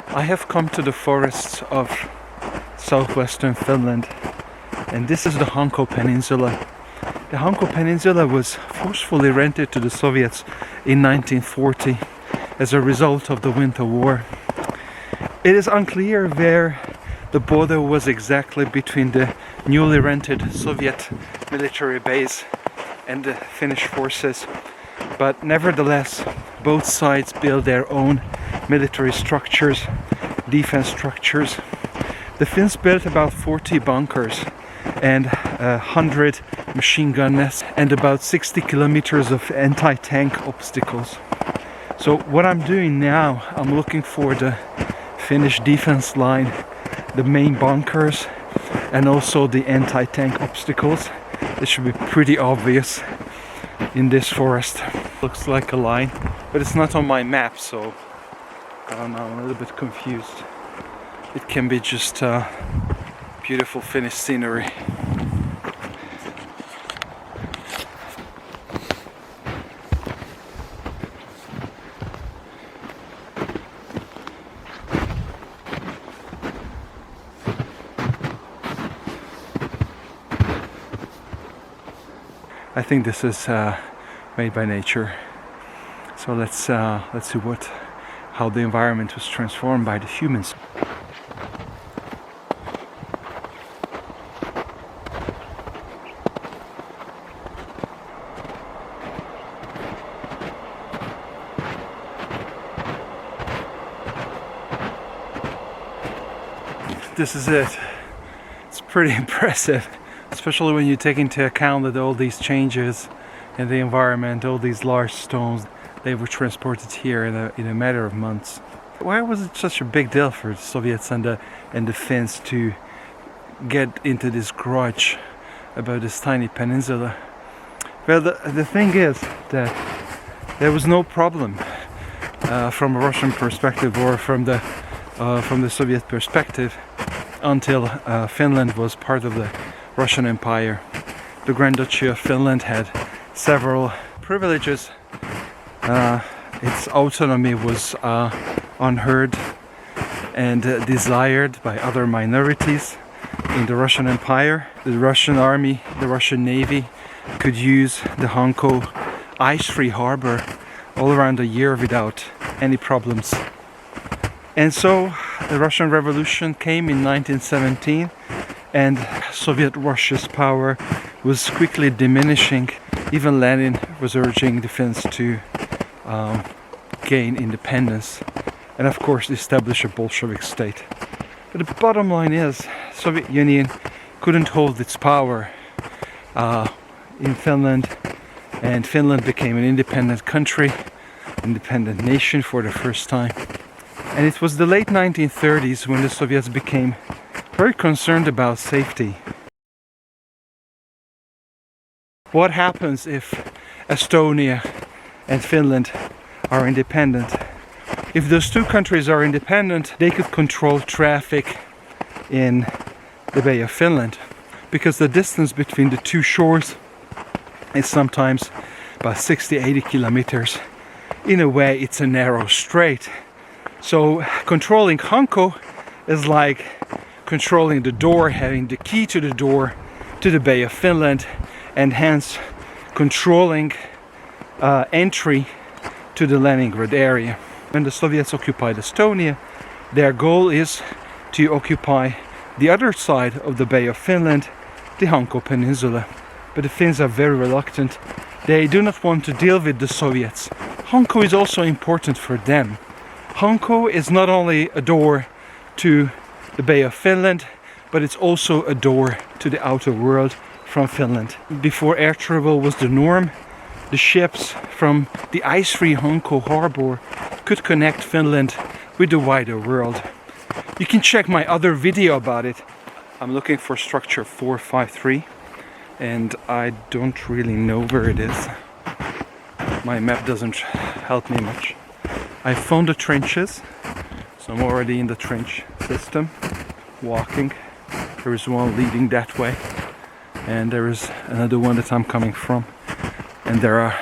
I have come to the forests of southwestern Finland, and this is the Hanko Peninsula. The Hanko Peninsula was forcefully rented to the Soviets in 1940 as a result of the Winter War. It is unclear where the border was exactly between the newly rented Soviet military base and the Finnish forces, but nevertheless both sides built their own military structures, defense structures. The Finns built about 40 bunkers and 100 machine gun nests and about 60 kilometers of anti-tank obstacles. So what I'm doing now, I'm looking for the Finnish defense line, the main bunkers, and also the anti-tank obstacles. This should be pretty obvious in this forest. Looks like a line, but it's not on my map, so I don't know, I'm a little bit confused. It can be just beautiful Finnish scenery. I think this is made by nature. So let's see how the environment was transformed by the humans. This is it. It's pretty impressive, especially when you take into account that all these changes in the environment, all these large stones, they were transported here in a matter of months. Why was it such a big deal for the Soviets and the Finns to get into this grudge about this tiny peninsula? Well, the thing is that there was no problem from a Russian perspective or from the Soviet perspective until Finland was part of the Russian Empire. The Grand Duchy of Finland had several privileges. Its autonomy was unheard and desired by other minorities in the Russian Empire. The Russian army, the Russian navy could use the Hanko ice-free harbor all around the year without any problems. And so the Russian Revolution came in 1917, and Soviet Russia's power was quickly diminishing. Even Lenin was urging the Finns to gain independence and of course establish a Bolshevik state. But the bottom line is, Soviet Union couldn't hold its power in Finland, and Finland became an independent country, independent nation for the first time. And it was the late 1930s when the Soviets became very concerned about safety. What happens if Estonia and Finland are independent? If those two countries are independent, they could control traffic in the Bay of Finland, because the distance between the two shores is sometimes about 60-80 kilometers. In a way, it's a narrow strait. So controlling Hanko is like controlling the door, having the key to the door to the Bay of Finland, and hence controlling entry to the Leningrad area. When the Soviets occupied Estonia, their goal is to occupy the other side of the Bay of Finland, the Hanko Peninsula. But the Finns are very reluctant. They do not want to deal with the Soviets. Hanko is also important for them. Hanko is not only a door to the Bay of Finland, but it's also a door to the outer world from Finland. Before air travel was the norm, the ships from the ice-free Hanko harbor could connect Finland with the wider world. You can check my other video about it. I'm looking for structure 453 and I don't really know where it is. My map doesn't help me much. I found the trenches, so I'm already in the trench system, walking. There is one leading that way, and there is another one that I'm coming from. And there are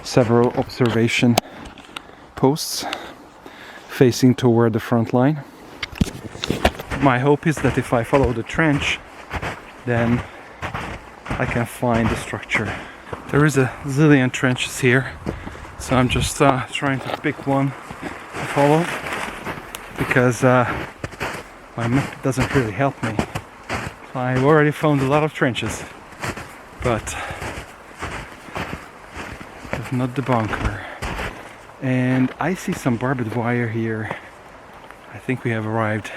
several observation posts facing toward the front line. My hope is that if I follow the trench, then I can find the structure. There is a zillion trenches here, so I'm just trying to pick one to follow, because my map doesn't really help me. I've already found a lot of trenches, but it's not the bunker. And I see some barbed wire here. I think we have arrived.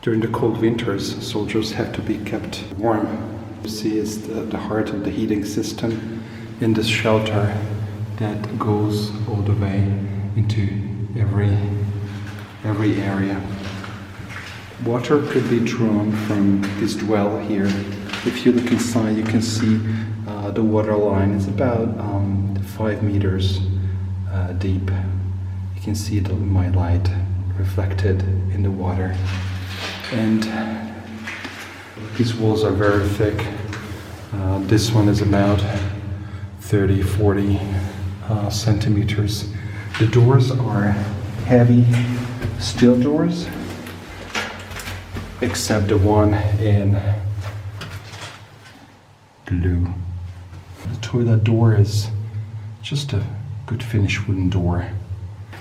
During the cold winters, soldiers have to be kept warm. You see, it's the heart of the heating system in this shelter that goes all the way into every area. Water could be drawn from this well here. If you look inside, you can see the water line is about 5 meters deep. You can see the my light reflected in the water. And these walls are very thick. This one is about 30-40 centimeters. The doors are heavy steel doors, except the one in blue. The toilet door is just a good Finnish wooden door.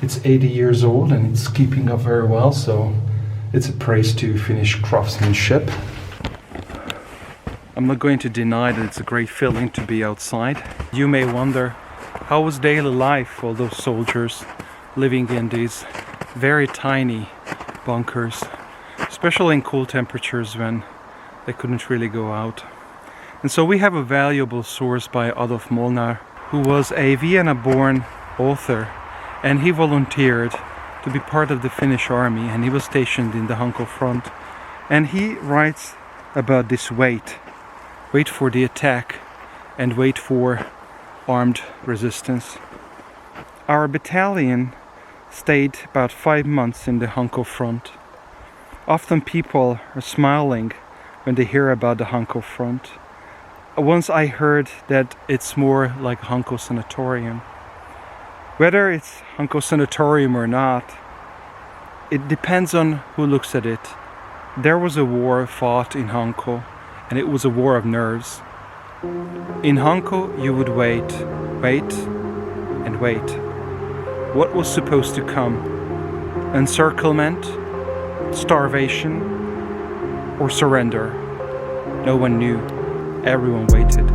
It's 80 years old and it's keeping up very well, so it's a praise to Finnish craftsmanship. I'm not going to deny that it's a great feeling to be outside. You may wonder, how was daily life for those soldiers living in these very tiny bunkers, especially in cool temperatures when they couldn't really go out. And so we have a valuable source by Adolf Molnar, who was a Vienna-born author, and he volunteered to be part of the Finnish army, and he was stationed in the Hanko Front. And he writes about this wait for the attack and wait for armed resistance. Our battalion stayed about 5 months in the Hanko Front. Often people are smiling when they hear about the Hanko Front. Once I heard that it's more like Hanko Sanatorium. Whether it's Hanko Sanatorium or not, it depends on who looks at it. There was a war fought in Hanko, and it was a war of nerves. In Hanko, you would wait, and wait. What was supposed to come? Encirclement, starvation, or surrender? No one knew. Everyone waited.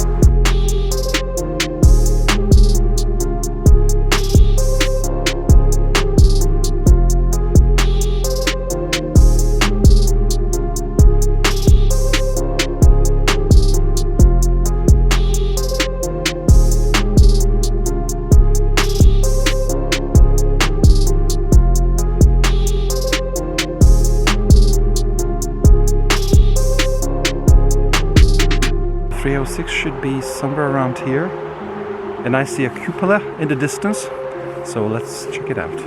Should be somewhere around here, and I see a cupola in the distance, so let's check it out.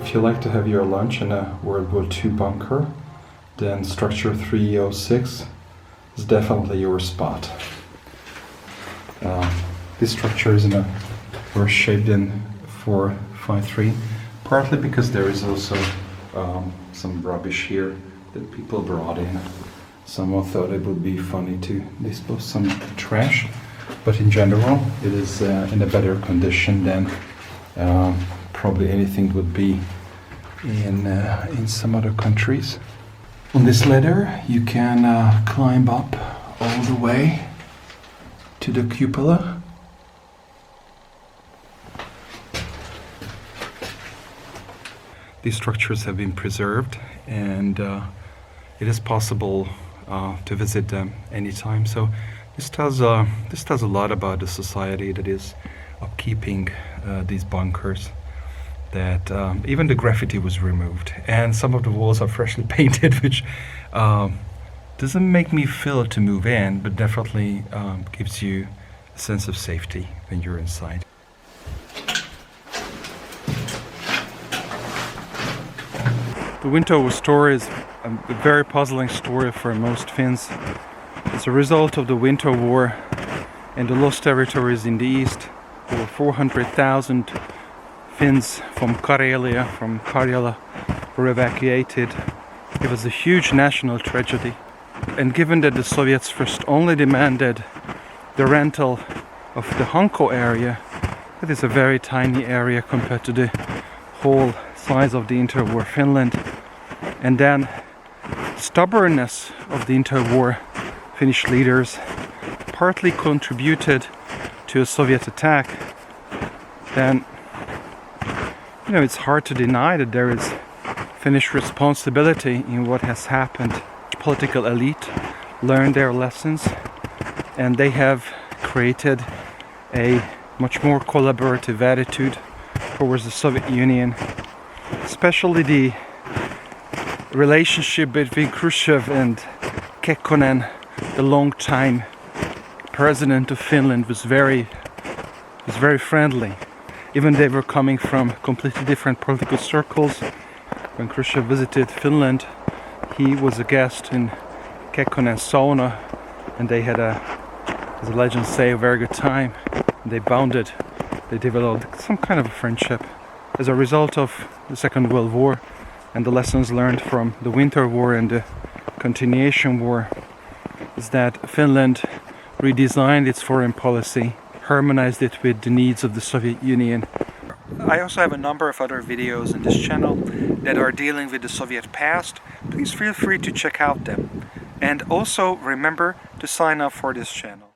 If you like to have your lunch in a World War II bunker, then structure 306 is definitely your spot. This structure is in a worse shape than 453, partly because there is also some rubbish here that people brought in. Someone thought it would be funny to dispose some trash, but in general it is in a better condition than probably anything would be in some other countries. On this ladder you can climb up all the way to the cupola. These structures have been preserved, and it is possible to visit them anytime. So this tells a lot about the society that is upkeeping these bunkers. That even the graffiti was removed, and some of the walls are freshly painted, which doesn't make me feel to move in, but definitely gives you a sense of safety when you're inside. The Winter War story is a very puzzling story for most Finns. As a result of the Winter War and the lost territories in the east, over 400,000 Finns from Karjala were evacuated. It was a huge national tragedy. And given that the Soviets first only demanded the rental of the Hanko area, that is a very tiny area compared to the whole size of the interwar Finland, and then stubbornness of the interwar Finnish leaders partly contributed to a Soviet attack, then it's hard to deny that there is Finnish responsibility in what has happened. The political elite learned their lessons, and they have created a much more collaborative attitude towards the Soviet Union, especially the relationship between Khrushchev and Kekkonen, the long-time president of Finland, was very friendly. Even they were coming from completely different political circles. When Khrushchev visited Finland, he was a guest in Kekkonen's sauna, and they had as the legends say, a very good time. They bonded. They developed some kind of a friendship. As a result of the Second World War and the lessons learned from the Winter War and the continuation war, is that Finland redesigned its foreign policy, harmonized it with the needs of the Soviet Union. I also have a number of other videos on this channel that are dealing with the Soviet past. Please feel free to check out them. And also remember to sign up for this channel.